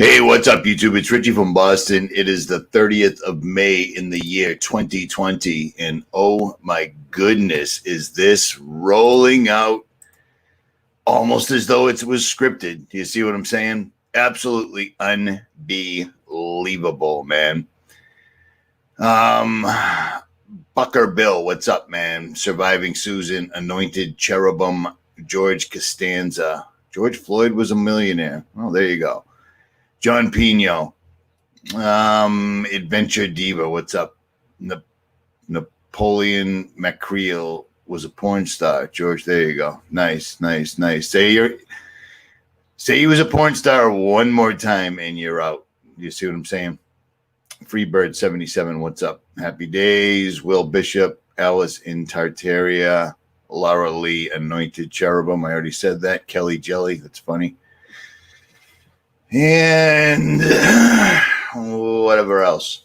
Hey, what's up, YouTube? It's Richie from Boston. It is the 30th of May in the year 2020, and oh my goodness, is this rolling out almost as though it was scripted. Do you see what I'm saying? Absolutely unbelievable, man. Bucker Bill, what's up, man? Surviving Susan, Anointed Cherubim, George Costanza. George Floyd was a millionaire. Oh, there you go. John Pino, Adventure Diva, what's up? Napoleon Macreel was a porn star. George, there you go. Nice. Say he was a porn star one more time and you're out. You see what I'm saying? Freebird 77, what's up? Happy days. Will Bishop, Alice in Tartaria, Laura Lee, Anointed Cherubim. I already said that. Kelly Jelly, that's funny. And whatever else.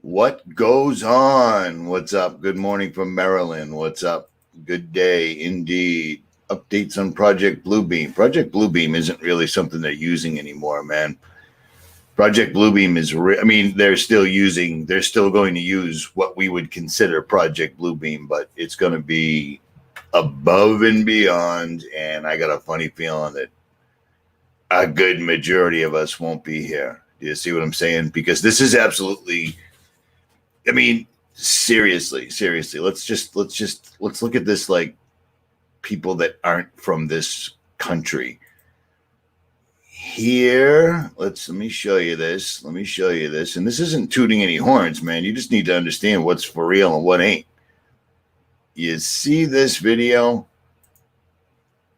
What goes on? What's up? Good morning from Maryland. What's up? Good day indeed. Updates on Project Bluebeam. Project Bluebeam isn't really something they're using anymore, man. Project Bluebeam is, they're still going to use what we would consider Project Bluebeam, but it's going to be above and beyond. And I got a funny feeling that a good majority of us won't be here. Do you see what I'm saying? Because this is absolutely, seriously. Let's look at this like people that aren't from this country. Here, let me show you this. And this isn't tooting any horns, man. You just need to understand what's for real and what ain't. You see this video?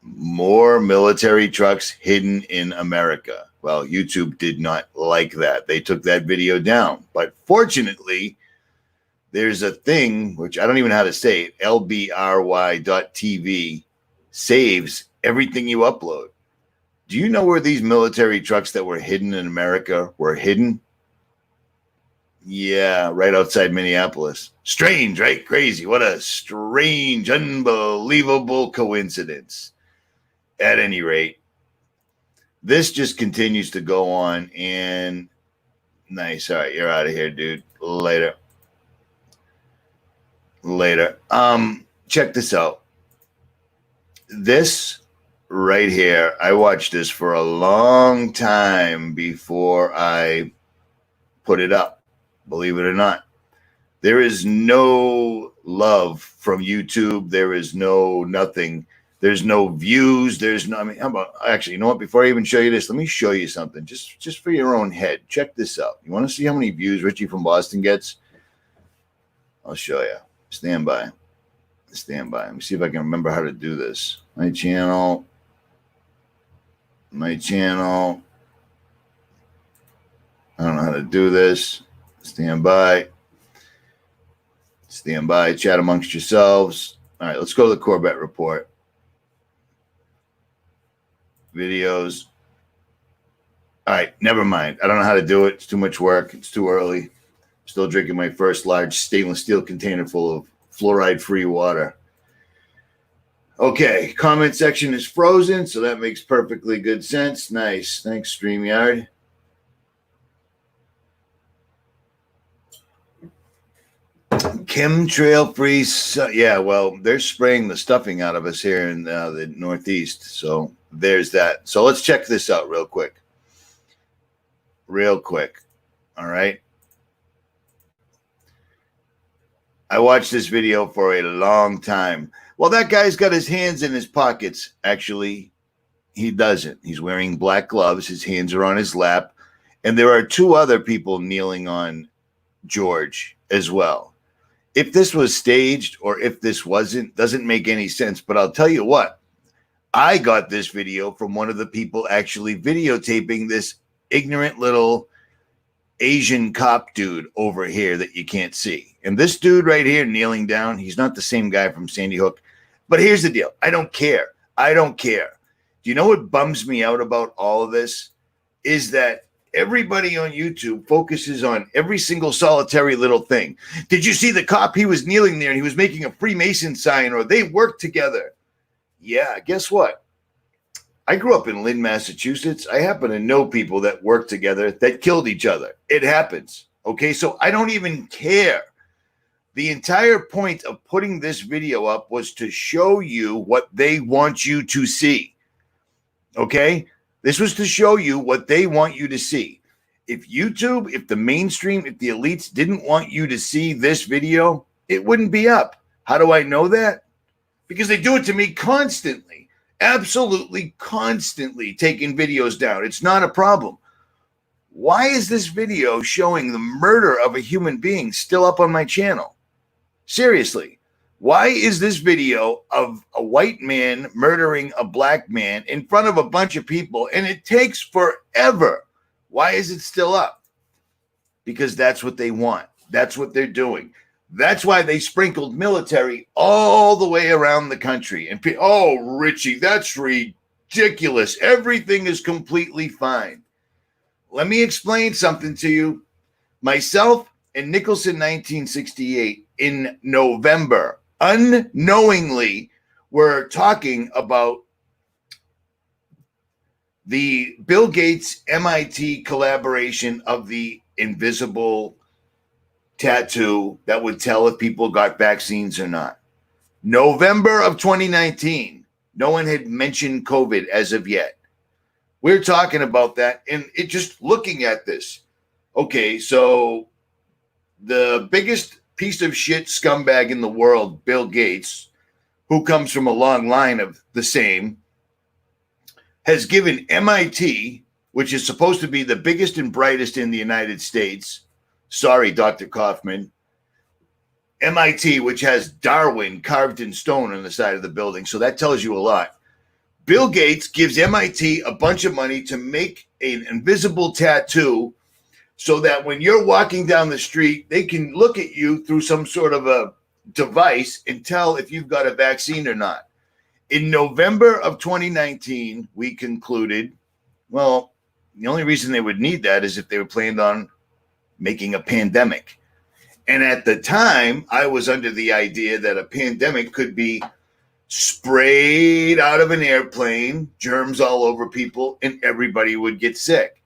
More military trucks hidden in America. Well, YouTube did not like that. They took that video down. But fortunately, there's a thing, which I don't even know how to say it, lbry.tv saves everything you upload. Do you know where these military trucks that were hidden in America were hidden? Yeah, right outside Minneapolis. Strange, right? Crazy. What a strange, unbelievable coincidence. At any rate, this just continues to go on, and nice. All right, you're out of here, dude. Later. Check this out. This right here, I watched this for a long time before I put it up, believe it or not. There is no love from YouTube. There is no nothing. There's no views. There's no, how about, actually, you know what? Before I even show you this, let me show you something just for your own head. Check this out. You want to see how many views Richie from Boston gets? I'll show you. Stand by. Let me see if I can remember how to do this. My channel. I don't know how to do this. Stand by. Chat amongst yourselves. All right, let's go to the Corvette report. Videos. All right, never mind. I don't know how to do it. It's too much work. It's too early. I'm still drinking my first large stainless steel container full of fluoride-free water. Okay, comment section is frozen, so that makes perfectly good sense. Nice. Thanks, StreamYard. Chemtrail-free. Yeah, well, they're spraying the stuffing out of us here in the Northeast, so there's that. So let's check this out real quick. All right. I watched this video for a long time. Well, that guy's got his hands in his pockets. Actually, he doesn't. He's wearing black gloves. His hands are on his lap. And there are two other people kneeling on George as well. If this was staged or if this wasn't, doesn't make any sense. But I'll tell you what. I got this video from one of the people actually videotaping this ignorant little Asian cop dude over here that you can't see. And this dude right here kneeling down, he's not the same guy from Sandy Hook. But here's the deal. I don't care. Do you know what bums me out about all of this? Is that everybody on YouTube focuses on every single solitary little thing. Did you see the cop? He was kneeling there and he was making a Freemason sign, or they worked together. Yeah, guess what? I grew up in Lynn, Massachusetts. I happen to know people that work together that killed each other. It happens. Okay, so I don't even care. The entire point of putting this video up was to show you what they want you to see. Okay, this was to show you what they want you to see. If YouTube, if the mainstream, if the elites didn't want you to see this video, it wouldn't be up. How do I know that? Because they do it to me constantly, absolutely constantly, taking videos down. It's not a problem. Why is this video showing the murder of a human being still up on my channel? Seriously, why is this video of a white man murdering a black man in front of a bunch of people, and it takes forever? Why is it still up? Because that's what they want. That's what they're doing. That's why they sprinkled military all the way around the country. And oh, Richie, that's ridiculous. Everything is completely fine. Let me explain something to you. Myself and Nicholson 1968 in November, unknowingly, were talking about the Bill Gates MIT collaboration of the invisible tattoo that would tell if people got vaccines or not. November of 2019, no one had mentioned COVID as of yet. We're talking about that, and it just looking at this. Okay, so the biggest piece of shit scumbag in the world, Bill Gates, who comes from a long line of the same, has given MIT, which is supposed to be the biggest and brightest in the United States. Sorry, Dr. Kaufman. MIT, which has Darwin carved in stone on the side of the building. So that tells you a lot. Bill Gates gives MIT a bunch of money to make an invisible tattoo so that when you're walking down the street, they can look at you through some sort of a device and tell if you've got a vaccine or not. In November of 2019, we concluded, well, the only reason they would need that is if they were planned on making a pandemic. And at the time, I was under the idea that a pandemic could be sprayed out of an airplane, germs all over people, and everybody would get sick.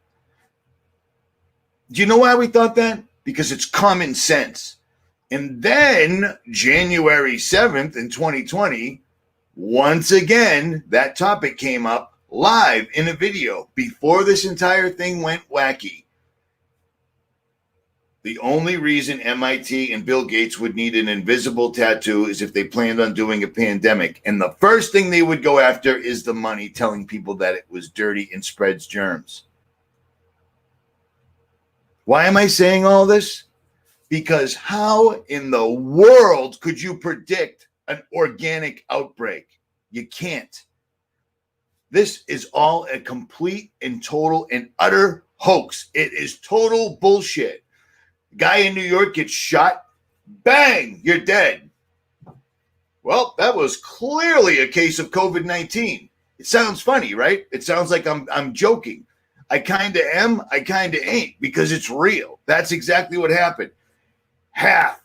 Do you know why we thought that? Because it's common sense. And then January 7th in 2020, once again, that topic came up live in a video before this entire thing went wacky. The only reason MIT and Bill Gates would need an invisible tattoo is if they planned on doing a pandemic. And the first thing they would go after is the money, telling people that it was dirty and spreads germs. Why am I saying all this? Because how in the world could you predict an organic outbreak? You can't. This is all a complete and total and utter hoax. It is total bullshit. Guy in New York gets shot. Bang, you're dead. Well, that was clearly a case of COVID-19. It sounds funny, right? It sounds like I'm joking. I kind of am. I kind of ain't, because it's real. That's exactly what happened. Half,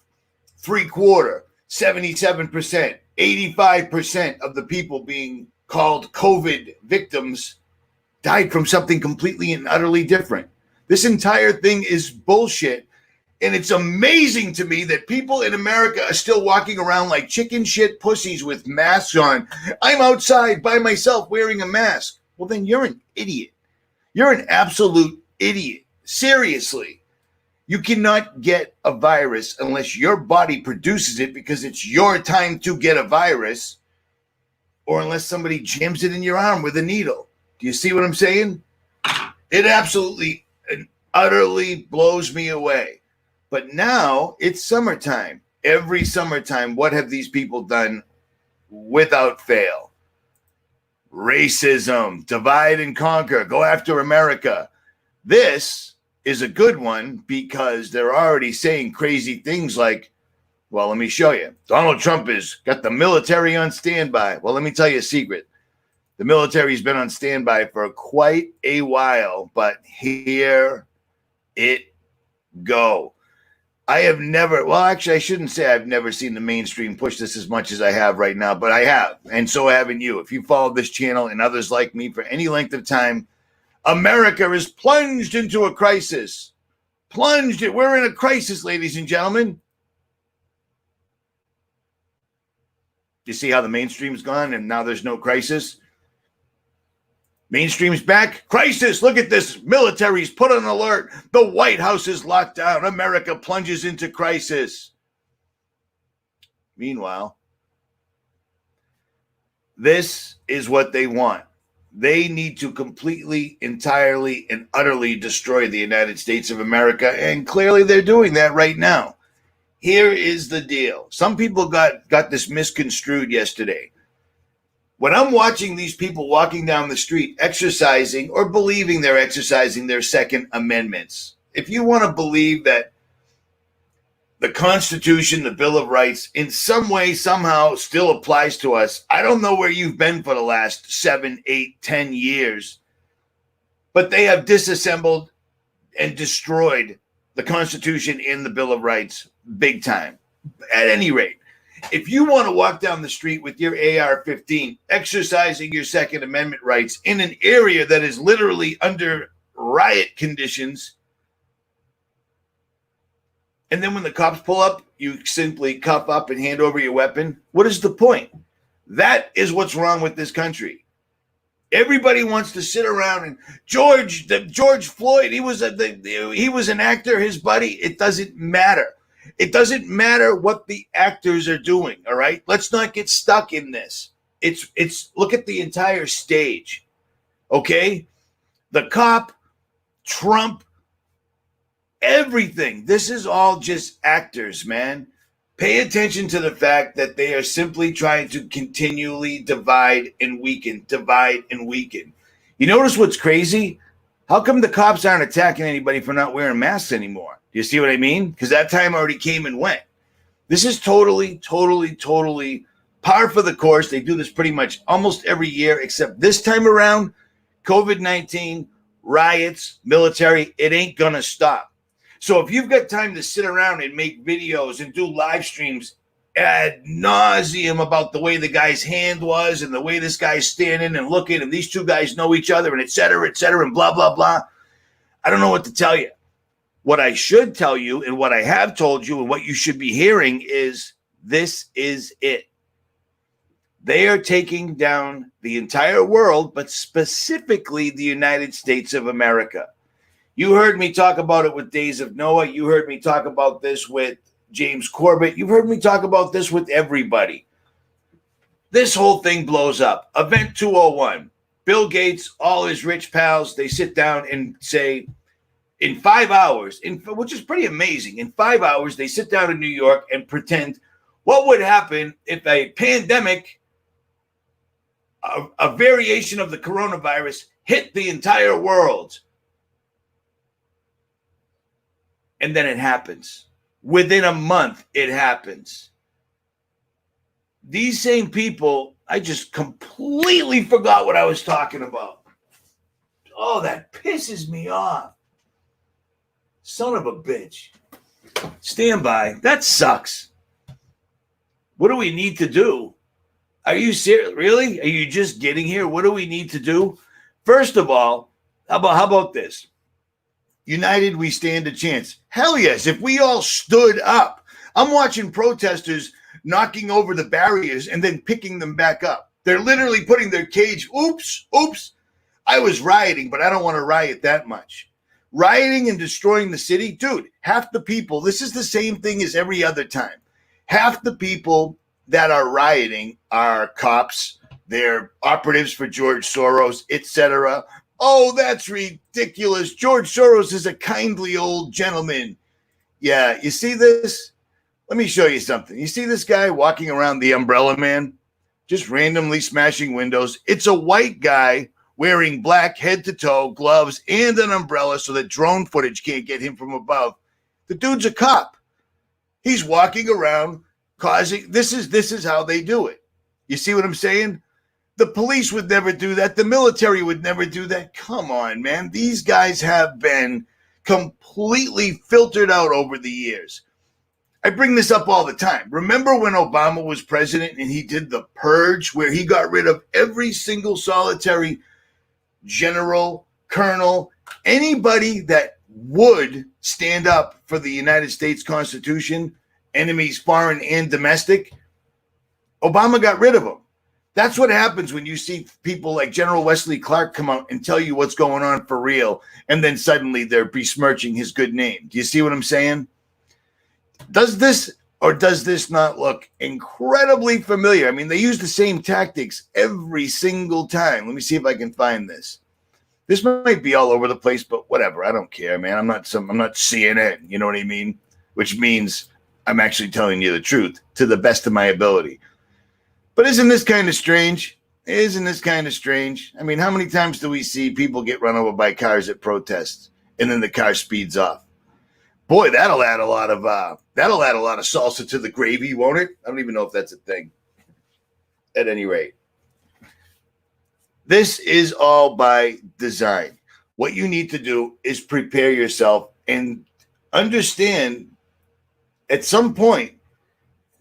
3/4, 77%, 85% of the people being called COVID victims died from something completely and utterly different. This entire thing is bullshit. And it's amazing to me that people in America are still walking around like chicken shit pussies with masks on. I'm outside by myself wearing a mask. Well, then you're an idiot. You're an absolute idiot. Seriously. You cannot get a virus unless your body produces it because it's your time to get a virus, or unless somebody jams it in your arm with a needle. Do you see what I'm saying? It absolutely and utterly blows me away. But now it's summertime. Every summertime, what have these people done without fail? Racism, divide and conquer, go after America. This is a good one because they're already saying crazy things like, well, let me show you. Donald Trump has got the military on standby. Well, let me tell you a secret. The military's been on standby for quite a while, but here it go. I have never, well, actually, I shouldn't say I've never seen the mainstream push this as much as I have right now, but I have. And so haven't you. If you followed this channel and others like me for any length of time, America is plunged into a crisis. Plunged. We're in a crisis, ladies and gentlemen. You see how the mainstream's gone and now there's no crisis? Mainstream's back. Crisis. Look at this. Military's put on alert. The White House is locked down. America plunges into crisis. Meanwhile, this is what they want. They need to completely, entirely, and utterly destroy the United States of America. And clearly they're doing that right now. Here is the deal. Some people got this misconstrued yesterday. When I'm watching these people walking down the street exercising or believing they're exercising their Second Amendments, if you want to believe that the Constitution, the Bill of Rights, in some way, somehow still applies to us, I don't know where you've been for the last 7, 8, 10 years, but they have disassembled and destroyed the Constitution and the Bill of Rights big time. At any rate, if you want to walk down the street with your AR-15, exercising your Second Amendment rights in an area that is literally under riot conditions, and then when the cops pull up, you simply cuff up and hand over your weapon, what is the point? That is what's wrong with this country. Everybody wants to sit around and George Floyd, he was an actor, his buddy. It doesn't matter. It doesn't matter what the actors are doing, all right? Let's not get stuck in this. It's look at the entire stage, okay? The cop, Trump, everything. This is all just actors, man. Pay attention to the fact that they are simply trying to continually divide and weaken. You notice what's crazy? How come the cops aren't attacking anybody for not wearing masks anymore? You see what I mean? Because that time already came and went. This is totally par for the course. They do this pretty much almost every year, except this time around, COVID-19, riots, military, it ain't going to stop. So if you've got time to sit around and make videos and do live streams ad nauseum about the way the guy's hand was and the way this guy's standing and looking and these two guys know each other and et cetera, and blah, blah, blah, I don't know what to tell you. What I should tell you and what I have told you and what you should be hearing is this is it. They are taking down the entire world, but specifically the United States of America. You heard me talk about it with Days of Noah. You heard me talk about this with James Corbett. You've heard me talk about this with everybody. This whole thing blows up. Event 201. Bill Gates, all his rich pals, they sit down and say, in 5 hours, which is pretty amazing, in 5 hours, they sit down in New York and pretend what would happen if a pandemic, a variation of the coronavirus, hit the entire world. And then it happens. Within a month, it happens. These same people, I just completely forgot what I was talking about. Oh, that pisses me off. Son of a bitch. Stand by. That sucks. What do we need to do? Are you serious? Really? Are you just getting here? What do we need to do? First of all, how about this? United, we stand a chance. Hell yes, if we all stood up. I'm watching protesters knocking over the barriers and then picking them back up. They're literally putting their cage. Oops. I was rioting, but I don't want to riot that much. Rioting and destroying the city, dude, half the people, this is the same thing as every other time. Half the people that are rioting are cops, they're operatives for George Soros, etc. Oh, that's ridiculous. George Soros is a kindly old gentleman. Yeah, you see this? Let me show you something. You see this guy walking around the Umbrella Man, just randomly smashing windows? It's a white guy wearing black head-to-toe gloves and an umbrella so that drone footage can't get him from above. The dude's a cop. He's walking around causing. This is how they do it. You see what I'm saying? The police would never do that. The military would never do that. Come on, man. These guys have been completely filtered out over the years. I bring this up all the time. Remember when Obama was president and he did the purge where he got rid of every single solitary general, colonel, anybody that would stand up for the United States Constitution, enemies foreign and domestic? Obama got rid of them. That's what happens when you see people like General Wesley Clark come out and tell you what's going on for real, and then suddenly they're besmirching his good name. Do you see what I'm saying? Does this or does this not look incredibly familiar? I mean, they use the same tactics every single time. Let me see if I can find this. This might be all over the place, but whatever. I don't care, man. I'm not CNN. You know what I mean? Which means I'm actually telling you the truth to the best of my ability. But isn't this kind of strange? Isn't this kind of strange? I mean, how many times do we see people get run over by cars at protests and then the car speeds off? Boy, that'll add a lot of salsa to the gravy, won't it? I don't even know if that's a thing. At any rate, this is all by design. What you need to do is prepare yourself and understand at some point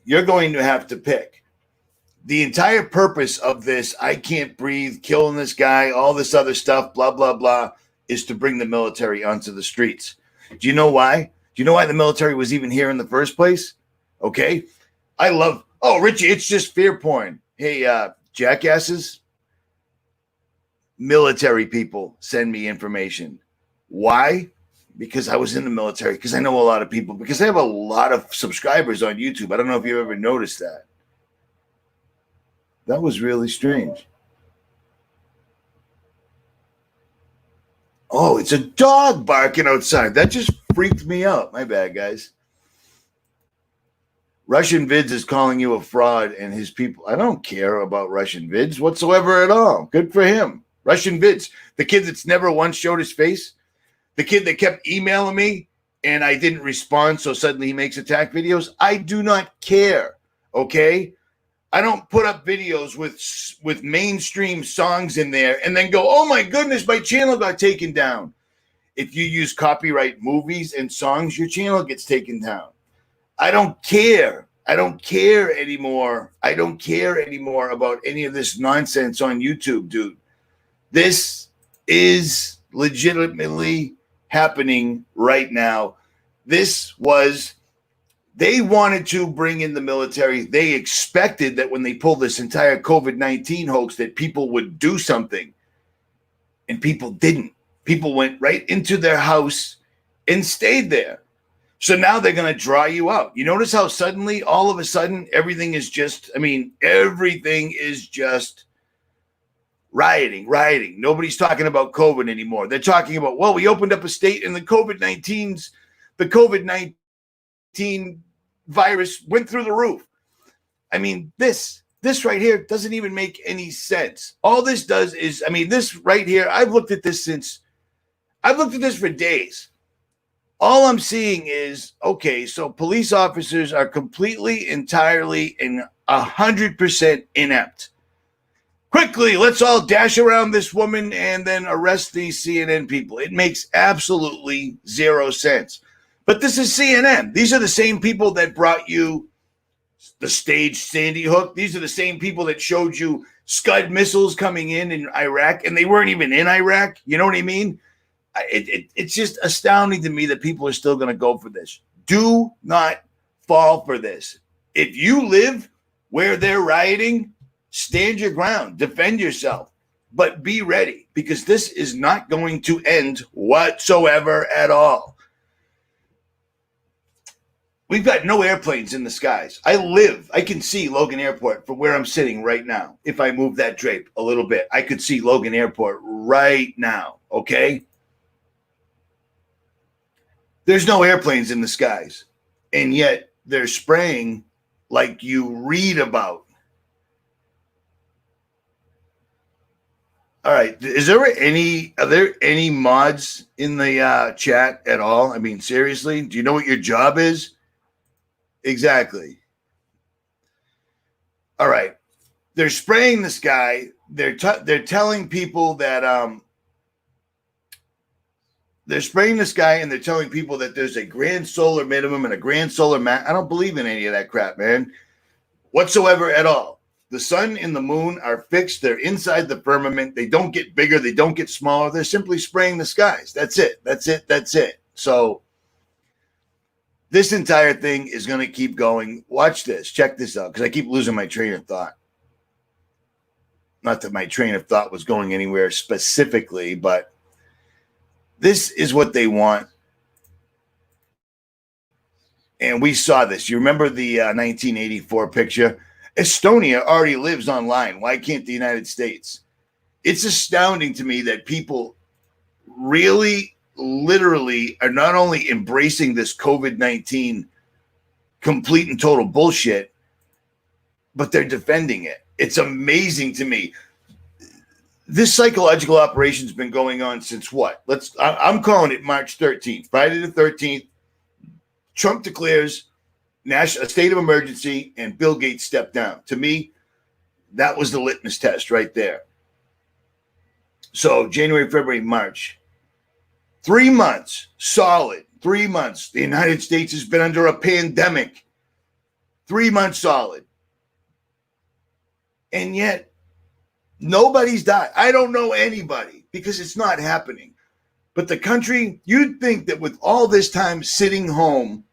you're going to have to pick. The entire purpose of this, I can't breathe, killing this guy, all this other stuff, blah, blah, blah, is to bring the military onto the streets. Do you know why? Do you know why the military was even here in the first place? Okay. Richie, it's just fear porn. Hey, jackasses, military people send me information. Why? Because I was in the military, because I know a lot of people, because I have a lot of subscribers on YouTube. I don't know if you ever noticed that. That was really strange. Oh, it's a dog barking outside. That just freaked me out. My bad, guys. Russian Vids is calling you a fraud and his people. I don't care about Russian Vids whatsoever at all. Good for him. Russian Vids, the kid that's never once showed his face, the kid that kept emailing me and I didn't respond, so suddenly he makes attack videos. I do not care, okay? I don't put up videos with mainstream songs in there and then go, oh my goodness, my channel got taken down. If you use copyright movies and songs, your channel gets taken down. I don't care. I don't care anymore. I don't care anymore about any of this nonsense on YouTube, dude. This is legitimately happening right now. They wanted to bring in the military. They expected that when they pulled this entire COVID-19 hoax that people would do something. And people didn't. People went right into their house and stayed there. So now they're going to draw you out. You notice how suddenly, all of a sudden, everything is just rioting. Nobody's talking about COVID anymore. They're talking about, well, we opened up a state and the COVID-19 virus went through the roof. I mean, this right here doesn't even make any sense. All this does is, this right here, I've looked at this for days. All I'm seeing is, okay, so police officers are completely, entirely, and 100% inept. Quickly, let's all dash around this woman and then arrest these CNN people. It makes absolutely zero sense. But this is CNN. These are the same people that brought you the staged Sandy Hook. These are the same people that showed you Scud missiles coming in Iraq, and they weren't even in Iraq. You know what I mean? It's just astounding to me that people are still going to go for this. Do not fall for this. If you live where they're rioting, stand your ground, defend yourself, but be ready, because this is not going to end whatsoever at all. We've got no airplanes in the skies. I can see Logan Airport from where I'm sitting right now. If I move that drape a little bit, I could see Logan Airport right now, okay? There's no airplanes in the skies, and yet they're spraying like you read about. All right. Are there any mods in the chat at all? I mean, seriously, do you know what your job is? Exactly. All right. They're spraying the sky. They're telling people that they're spraying the sky and they're telling people that there's a grand solar minimum and a grand solar max. I don't believe in any of that crap, man, whatsoever at all. The sun and the moon are fixed. They're inside the firmament. They don't get bigger. They don't get smaller. They're simply spraying the skies. That's it. That's it. That's it. So this entire thing is going to keep going. Watch this. Check this out, because I keep losing my train of thought. Not that my train of thought was going anywhere specifically, but this is what they want. And we saw this. You remember the 1984 picture? Estonia already lives online. Why can't the United States? It's astounding to me that people really, literally are not only embracing this COVID-19 complete and total bullshit, but they're defending it. It's amazing to me. This psychological operation's been going on since what? I'm calling it March 13th, Friday the 13th. Trump declares a state of emergency and Bill Gates stepped down. To me, that was the litmus test right there. So January, February, March, 3 months, solid 3 months. The United States has been under a pandemic. 3 months solid. And yet, nobody's died. I don't know anybody because it's not happening. But the country, you'd think that with all this time sitting home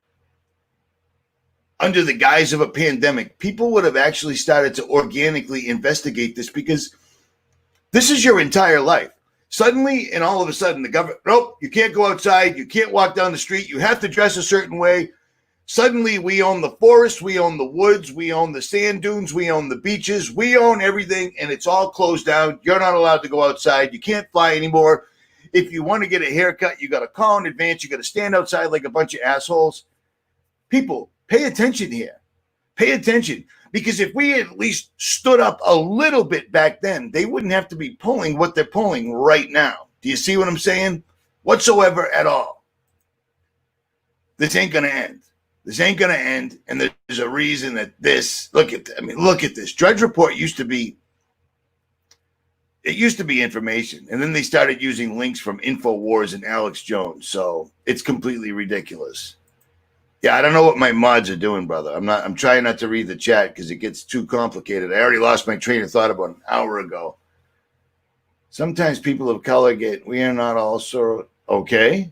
under the guise of a pandemic, people would have actually started to organically investigate this, because this is your entire life. Suddenly, and all of a sudden, the government, nope, you can't go outside. You can't walk down the street. You have to dress a certain way. Suddenly, we own the forest, we own the woods, we own the sand dunes, we own the beaches, we own everything, and it's all closed down. You're not allowed to go outside. You can't fly anymore. If you want to get a haircut, you got to call in advance. You got to stand outside like a bunch of assholes. People, pay attention here. Pay attention. Because if we at least stood up a little bit back then, they wouldn't have to be pulling what they're pulling right now. Do you see what I'm saying? Whatsoever at all. This ain't going to end. This ain't going to end, and there's a reason that this, look at this. Drudge Report used to be information, and then they started using links from InfoWars and Alex Jones, so it's completely ridiculous. Yeah, I don't know what my mods are doing, brother. I'm trying not to read the chat because it gets too complicated. I already lost my train of thought about an hour ago. Sometimes people of color we are not all so okay.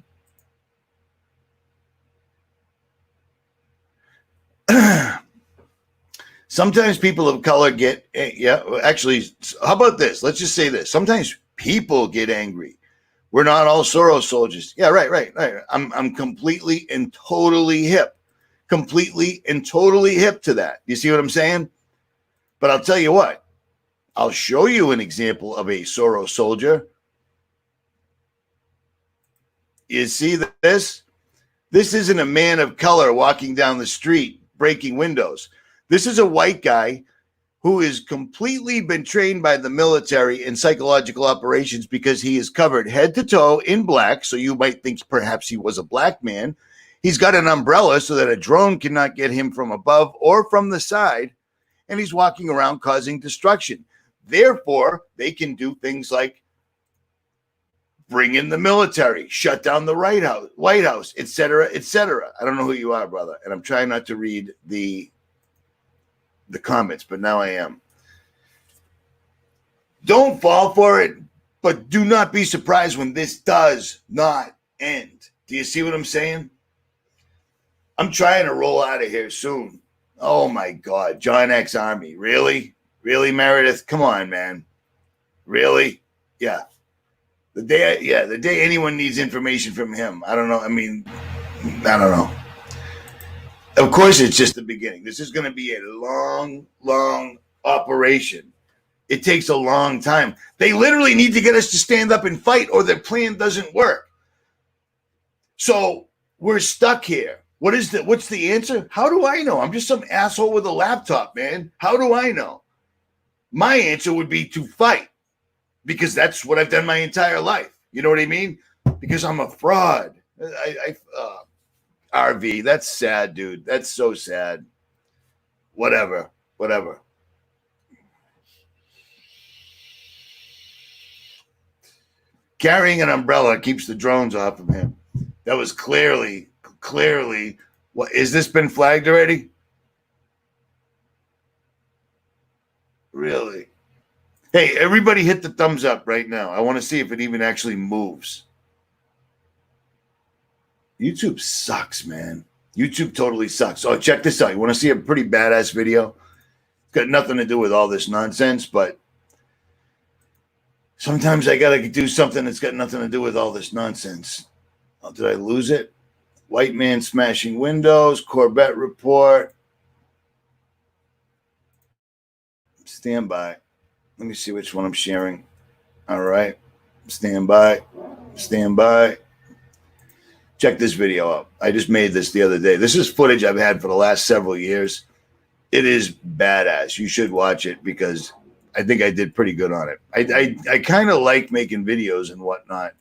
Sometimes people of color actually, how about this? Let's just say this. Sometimes people get angry. We're not all Soros soldiers. Yeah, right. I'm completely and totally hip. Completely and totally hip to that. You see what I'm saying? But I'll tell you what. I'll show you an example of a Soros soldier. You see this? This isn't a man of color walking down the street breaking windows. This is a white guy who has completely been trained by the military in psychological operations, because he is covered head to toe in black. So you might think perhaps he was a black man. He's got an umbrella so that a drone cannot get him from above or from the side. And he's walking around causing destruction. Therefore, they can do things like bring in the military, shut down the White House, et cetera, et cetera. I don't know who you are, brother. And I'm trying not to read the comments, but now I am. Don't fall for it, but do not be surprised when this does not end. Do you see what I'm saying? I'm trying to roll out of here soon. Oh my God, John X Army. Really? Really, Meredith? Come on, man. Really? Yeah. The day anyone needs information from him. I don't know. I don't know. Of course, it's just the beginning. This is going to be a long, long operation. It takes a long time. They literally need to get us to stand up and fight, or their plan doesn't work. So we're stuck here. What's the answer? How do I know? I'm just some asshole with a laptop, man. How do I know? My answer would be to fight, because that's what I've done my entire life. You know what I mean? Because I'm a fraud. RV, that's sad, dude. That's so sad. Whatever. Carrying an umbrella keeps the drones off of him. That was clearly. What is this been flagged already? Really? Hey, everybody hit the thumbs up right now. I want to see if it even actually moves. YouTube sucks, man. YouTube totally sucks. Oh, check this out. You want to see a pretty badass video? It's got nothing to do with all this nonsense, but sometimes I got to do something that's got nothing to do with all this nonsense. Oh, did I lose it? White man smashing windows, Corvette report. Stand by. Let me see which one I'm sharing. All right. Stand by. Stand by. Check this video out. I just made this the other day. This is footage I've had for the last several years. It is badass. You should watch it because I think I did pretty good on it. I kind of like making videos and whatnot.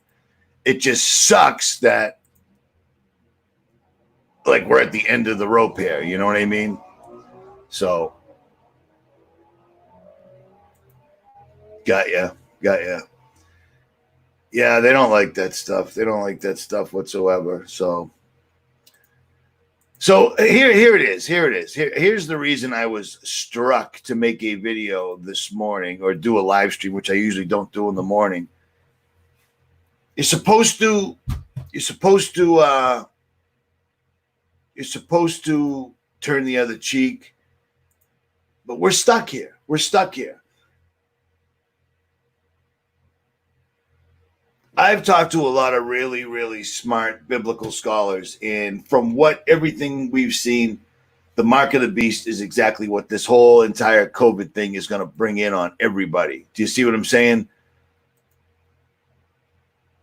It just sucks that like we're at the end of the rope here. You know what I mean? So got ya. Yeah, they don't like that stuff. They don't like that stuff whatsoever. So here it is. Here's the reason I was struck to make a video this morning or do a live stream, which I usually don't do in the morning. You're supposed to turn the other cheek, but we're stuck here. I've talked to a lot of really, really smart biblical scholars, and from everything we've seen, the mark of the beast is exactly what this whole entire COVID thing is going to bring in on everybody. Do you see what I'm saying?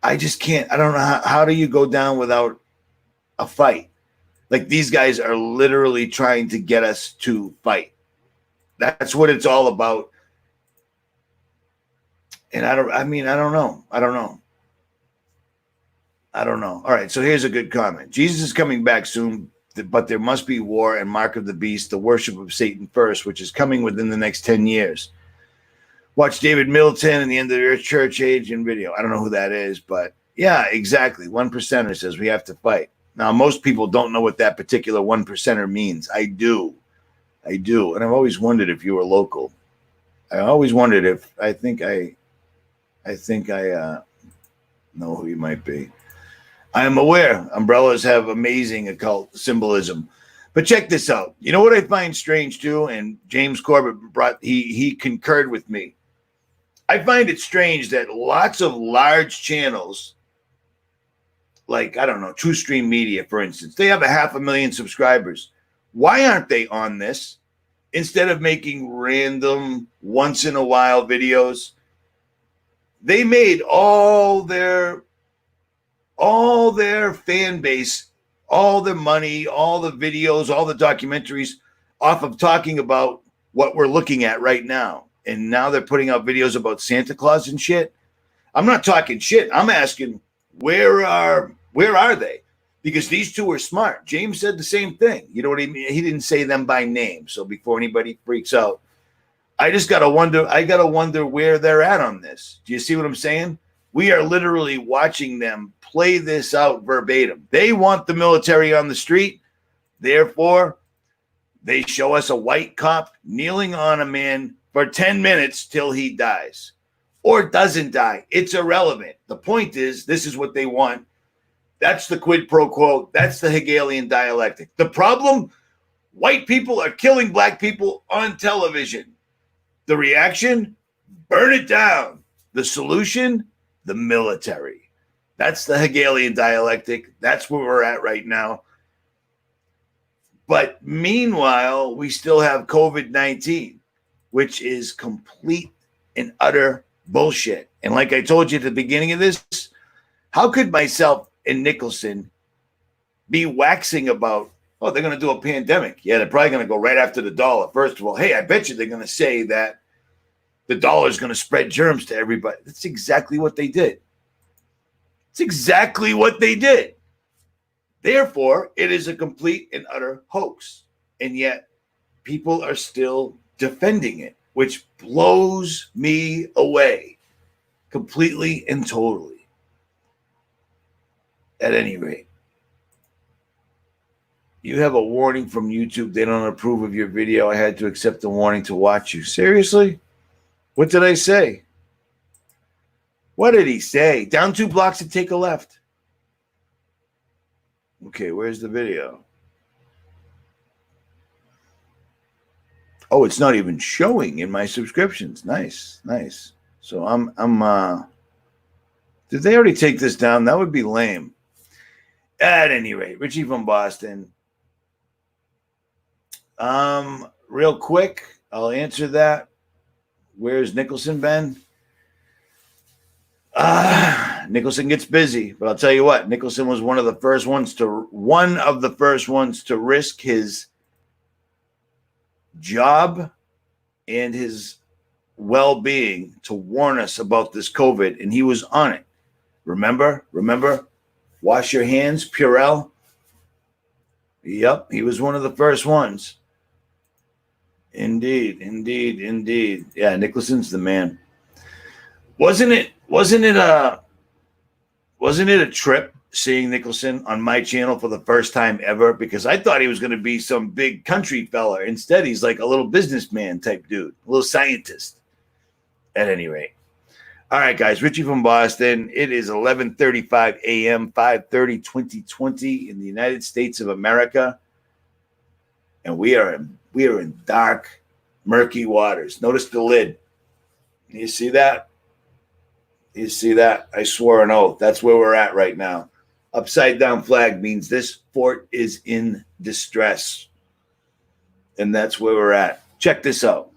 I just can't. I don't know how do you go down without a fight? Like these guys are literally trying to get us to fight. That's what it's all about. And I don't know. All right, so here's a good comment. Jesus is coming back soon, but there must be war and mark of the beast, the worship of Satan first, which is coming within the next 10 years. Watch David Middleton and the End of the Earth Church Age in video. I don't know who that is, but yeah, exactly. 1%er says we have to fight. Now, most people don't know what that particular 1%er means. I do. And I've always wondered if you were local. I always wondered if I think I know who you might be. I am aware umbrellas have amazing occult symbolism. But check this out. You know what I find strange too? And James Corbett he concurred with me. I find it strange that lots of large channels, like, I don't know, True Stream Media, for instance, they have 500,000 subscribers. Why aren't they on this? Instead of making random, once in a while videos, they made all their fan base, all their money, all the videos, all the documentaries off of talking about what we're looking at right now. And now they're putting out videos about Santa Claus and shit. I'm not talking shit. I'm asking, where are they? Because these two are smart. James said the same thing. You know what I mean? He didn't say them by name. So before anybody freaks out, I gotta wonder where they're at on this. Do you see what I'm saying? We are literally watching them play this out verbatim. They want the military on the street. Therefore, they show us a white cop kneeling on a man for 10 minutes till he dies or doesn't die. It's irrelevant. The point is, this is what they want. That's the quid pro quo. That's the Hegelian dialectic. The problem, white people are killing black people on television. The reaction, burn it down. The solution, the military. That's the Hegelian dialectic. That's where we're at right now. But meanwhile, we still have COVID-19, which is complete and utter bullshit. And like I told you at the beginning of this, how could myself and Nicholson be waxing about, oh, they're going to do a pandemic? Yeah, they're probably going to go right after the dollar. First of all, hey, I bet you they're going to say that the dollar is going to spread germs to everybody. That's exactly what they did. It's exactly what they did. Therefore, it is a complete and utter hoax. And yet, people are still defending it, which blows me away completely and totally. At any rate, you have a warning from YouTube. They don't approve of your video. I had to accept the warning to watch you. Seriously? What did I say? What did he say? Down 2 blocks and take a left. Okay, where's the video? Oh, it's not even showing in my subscriptions. Nice, nice. So did they already take this down? That would be lame. At any rate, Richie from Boston. Real quick, I'll answer that. Where's Nicholson been? Nicholson gets busy, but I'll tell you what, Nicholson was one of the first ones to risk his job and his well-being to warn us about this COVID, and he was on it. Remember? Wash your hands, Purell. Yep, he was one of the first ones. Indeed. Yeah, Nicholson's the man. Wasn't it a trip seeing Nicholson on my channel for the first time ever? Because I thought he was going to be some big country fella. Instead, he's like a little businessman type dude, a little scientist. At any rate. All right, guys, Richie from Boston. It is 11:35 a.m., 5/30/2020 in the United States of America. And we are in dark, murky waters. Notice the lid. You see that? You see that? I swore an oath. That's where we're at right now. Upside down flag means this fort is in distress. And that's where we're at. Check this out.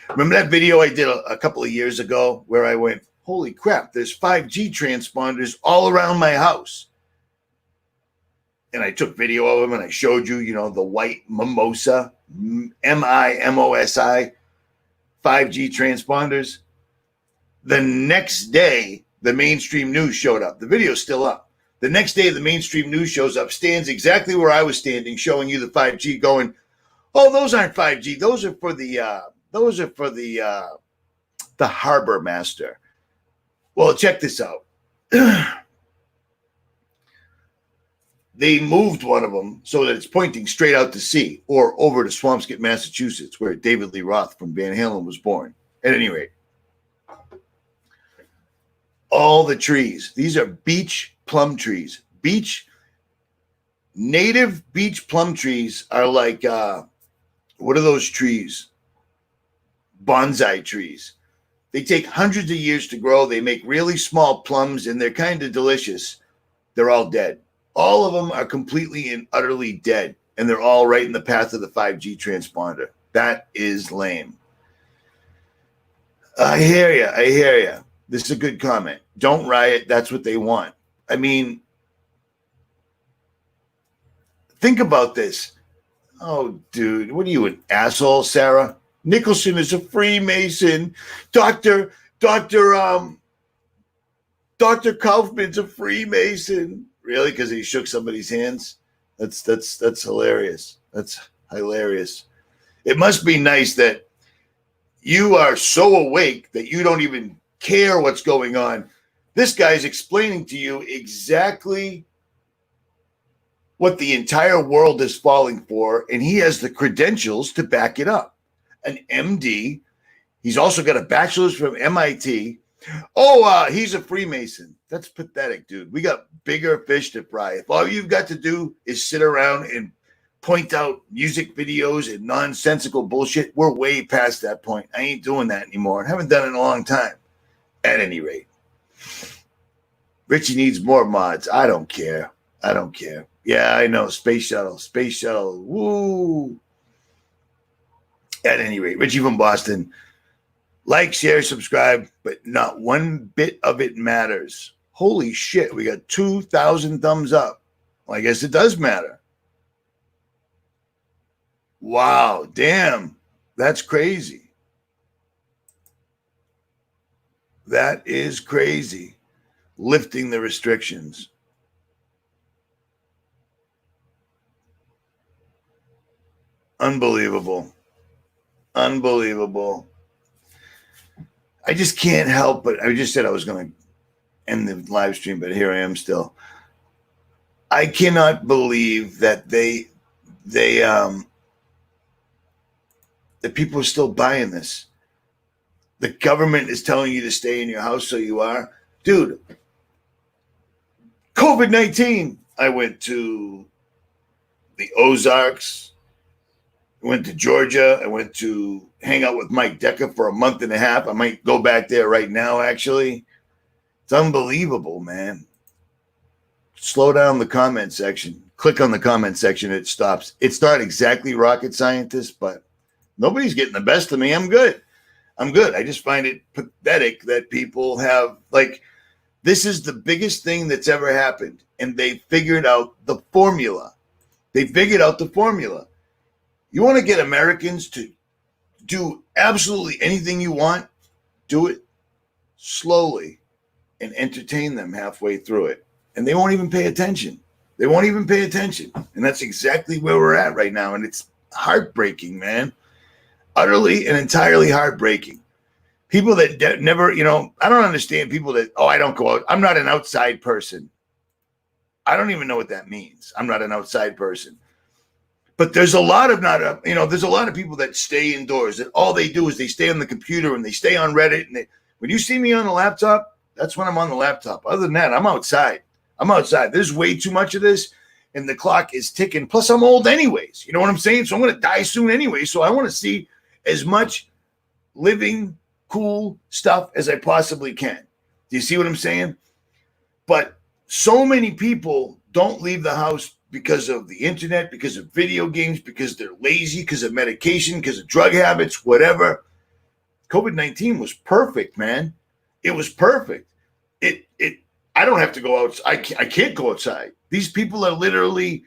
Remember that video I did a couple of years ago where I went, holy crap, there's 5G transponders all around my house. And I took video of them and I showed you, the white Mimosa, MIMOSI, 5G transponders. The next day, the mainstream news showed up. The video's still up. The next day, the mainstream news shows up, stands exactly where I was standing, showing you the 5G, going, oh, those aren't 5G. Those are for the harbor master. Well, check this out. They moved one of them so that it's pointing straight out to sea or over to Swampscott, Massachusetts, where David Lee Roth from Van Halen was born. At any rate, all the trees, these are beach plum trees. Native beach plum trees are like, what are those trees? Bonsai trees. They take hundreds of years to grow. They make really small plums, and they're kind of delicious. They're all dead. All of them are completely and utterly dead, and they're all right in the path of the 5G transponder. That is lame. I hear you. This is a good comment. Don't riot. That's what they want. I mean, think about this. Oh, dude, what are you, an asshole, Sarah? Nicholson is a Freemason. Dr. Kaufman's a Freemason. Really? Because he shook somebody's hands? That's hilarious. That's hilarious. It must be nice that you are so awake that you don't even care what's going on. This guy's explaining to you exactly what the entire world is falling for, and he has the credentials to back it up. An MD. He's also got a bachelor's from MIT. Oh, he's a Freemason. That's pathetic, dude. We got bigger fish to fry. If all you've got to do is sit around and point out music videos and nonsensical bullshit, we're way past that point. I ain't doing that anymore. I haven't done it in a long time. At any rate, Richie needs more mods. I don't care. Yeah, I know. Space shuttle. Woo. At any rate, Richie from Boston. Like, share, subscribe, but not one bit of it matters. Holy shit, we got 2,000 thumbs up. Well, I guess it does matter. Wow, damn. That's crazy. That is crazy. Lifting the restrictions. Unbelievable. I just can't help but I just said I was going to end the live stream, but here I am still. I cannot believe that that people are still buying this. The government is telling you to stay in your house, so you are. Dude, COVID-19, I went to the Ozarks, I went to Georgia, I went to hang out with Mike Decker for a month and a half. I might go back there right now, actually. It's unbelievable, man. Slow down the comment section. Click on the comment section, it stops. It's not exactly rocket scientist, but nobody's getting the best of me. I'm good. I just find it pathetic that people have, like, this is the biggest thing that's ever happened, and they figured out the formula. You want to get Americans to do absolutely anything you want, do it slowly and entertain them halfway through it. And they won't even pay attention. And that's exactly where we're at right now. And it's heartbreaking, man. Utterly and entirely heartbreaking. People that never, I don't understand people that, I don't go out. I'm not an outside person. I don't even know what that means. I'm not an outside person. But there's a lot of there's a lot of people that stay indoors, that all they do is they stay on the computer and they stay on Reddit. And when you see me on the laptop, that's when I'm on the laptop. Other than that, I'm outside. There's way too much of this, and the clock is ticking. Plus, I'm old anyways. You know what I'm saying? So I'm going to die soon anyway. So I want to see as much living cool stuff as I possibly can. Do you see what I'm saying? But so many people don't leave the house because of the internet, because of video games, because they're lazy, because of medication, because of drug habits, whatever. COVID-19 was perfect, man. It was perfect. I don't have to go out. I can't go outside. These people are literally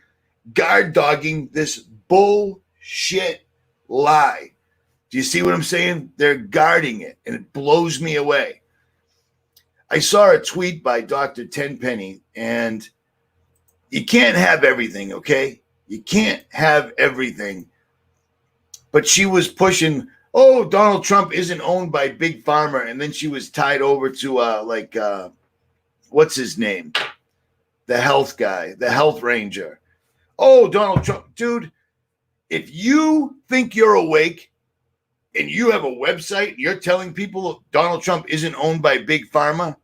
guard dogging this bullshit lie. Do you see what I'm saying? They're guarding it, and it blows me away. I saw a tweet by Dr. Tenpenny, and you can't have everything, okay? You can't have everything. But she was pushing, Donald Trump isn't owned by Big Pharma, and then she was tied over to what's his name? The health guy, the health ranger. Donald Trump. Dude, if you think you're awake and you have a website and you're telling people Donald Trump isn't owned by Big Pharma,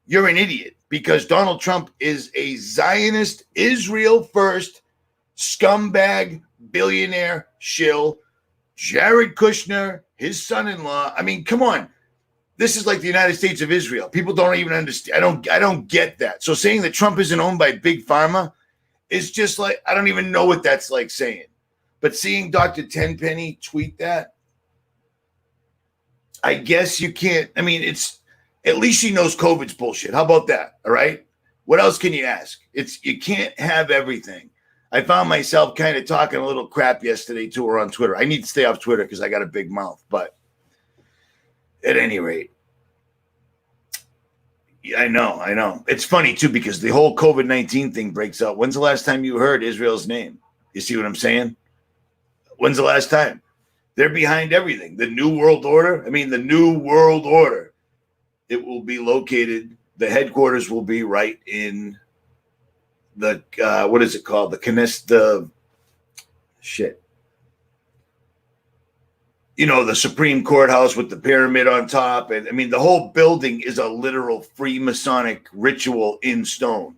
you're an idiot, because Donald Trump is a Zionist, Israel first, scumbag, billionaire shill. Jared Kushner, his son-in-law. I mean, come on. This is like the United States of Israel. People don't even understand. I don't get that. So saying that Trump isn't owned by Big Pharma is just like, I don't even know what that's like saying. But seeing Dr. Tenpenny tweet that, I guess you can't. I mean, it's at least she knows COVID's bullshit. How about that? All right. What else can you ask? You can't have everything. I found myself kind of talking a little crap yesterday to her on Twitter. I need to stay off Twitter because I got a big mouth. But at any rate, yeah, I know. It's funny too, because the whole COVID-19 thing breaks out. When's the last time you heard Israel's name? You see what I'm saying? When's the last time? They're behind everything. The New World Order. The New World Order. It will be located. The headquarters will be right in the what is it called? The the Supreme Courthouse with the pyramid on top. And the whole building is a literal Freemasonic ritual in stone.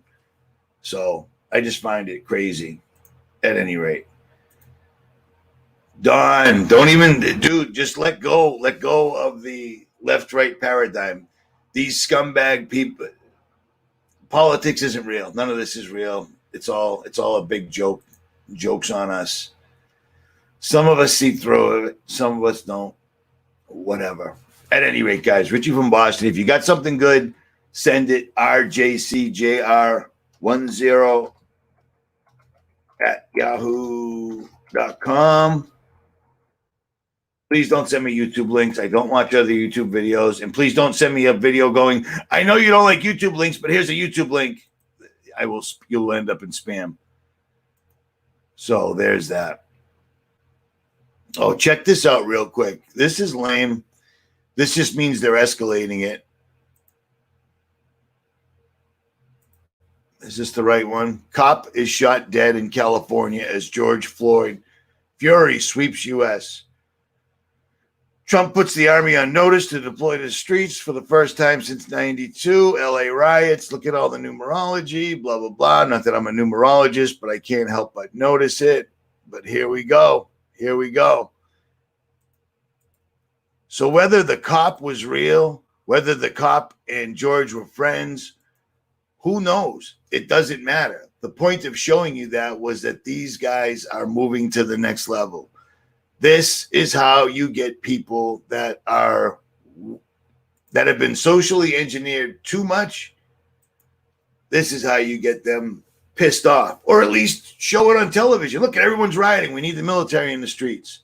So I just find it crazy. At any rate, Don, just let go of the left-right paradigm. These scumbag people, politics isn't real. None of this is real. It's all a big joke. Jokes on us. Some of us see through it. Some of us don't. Whatever. At any rate, guys, Richie from Boston. If you got something good, send it. RJCJR10 at yahoo.com. Please don't send me YouTube links. I don't watch other YouTube videos. And please don't send me a video going, I know you don't like YouTube links, but here's a YouTube link. You'll end up in spam. So there's that. Oh, check this out real quick. This is lame. This just means they're escalating it. Is this the right one? Cop is shot dead in California as George Floyd fury sweeps U.S. Trump puts the army on notice to deploy to the streets for the first time since 92. L.A. riots. Look at all the numerology, blah, blah, blah. Not that I'm a numerologist, but I can't help but notice it. But here we go. Here we go. So whether the cop was real, whether the cop and George were friends, who knows? It doesn't matter. The point of showing you that was that these guys are moving to the next level. This is how you get people that have been socially engineered too much. This is how you get them pissed off, or at least show it on television. Look, everyone's rioting. We need the military in the streets.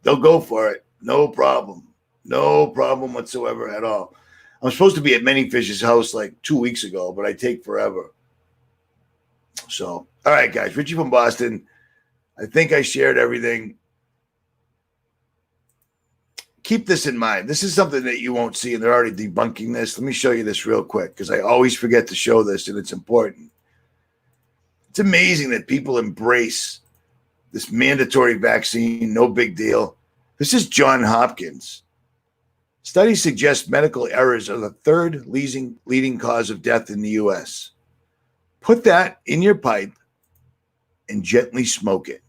They'll go for it. No problem. No problem whatsoever at all. I'm supposed to be at Many Fish's house like 2 weeks ago, but I take forever. So, all right, guys. Richie from Boston. I think I shared everything. Keep this in mind. This is something that you won't see, and they're already debunking this. Let me show you this real quick because I always forget to show this, and it's important. It's amazing that people embrace this mandatory vaccine, no big deal. This is John Hopkins. Studies suggest medical errors are the third leading cause of death in the U.S. Put that in your pipe and gently smoke it.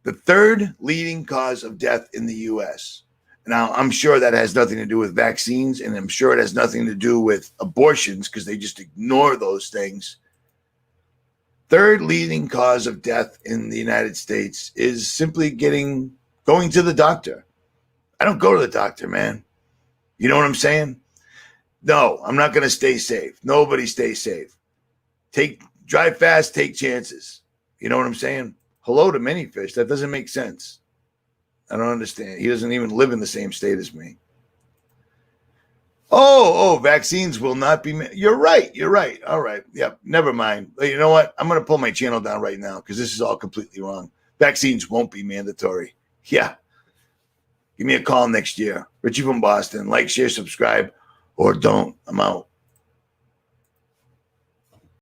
The third leading cause of death in the U.S. Now, I'm sure that has nothing to do with vaccines, and I'm sure it has nothing to do with abortions because they just ignore those things. Third leading cause of death in the United States is simply going to the doctor. I don't go to the doctor, man. You know what I'm saying? No, I'm not going to stay safe. Nobody stays safe. Drive fast, take chances. You know what I'm saying? Hello to Many Fish. That doesn't make sense. I don't understand. He doesn't even live in the same state as me. Oh, vaccines will not be. You're right. All right. Yep. Never mind. You know what? I'm going to pull my channel down right now because this is all completely wrong. Vaccines won't be mandatory. Yeah. Give me a call next year. Richie from Boston. Like, share, subscribe, or don't. I'm out.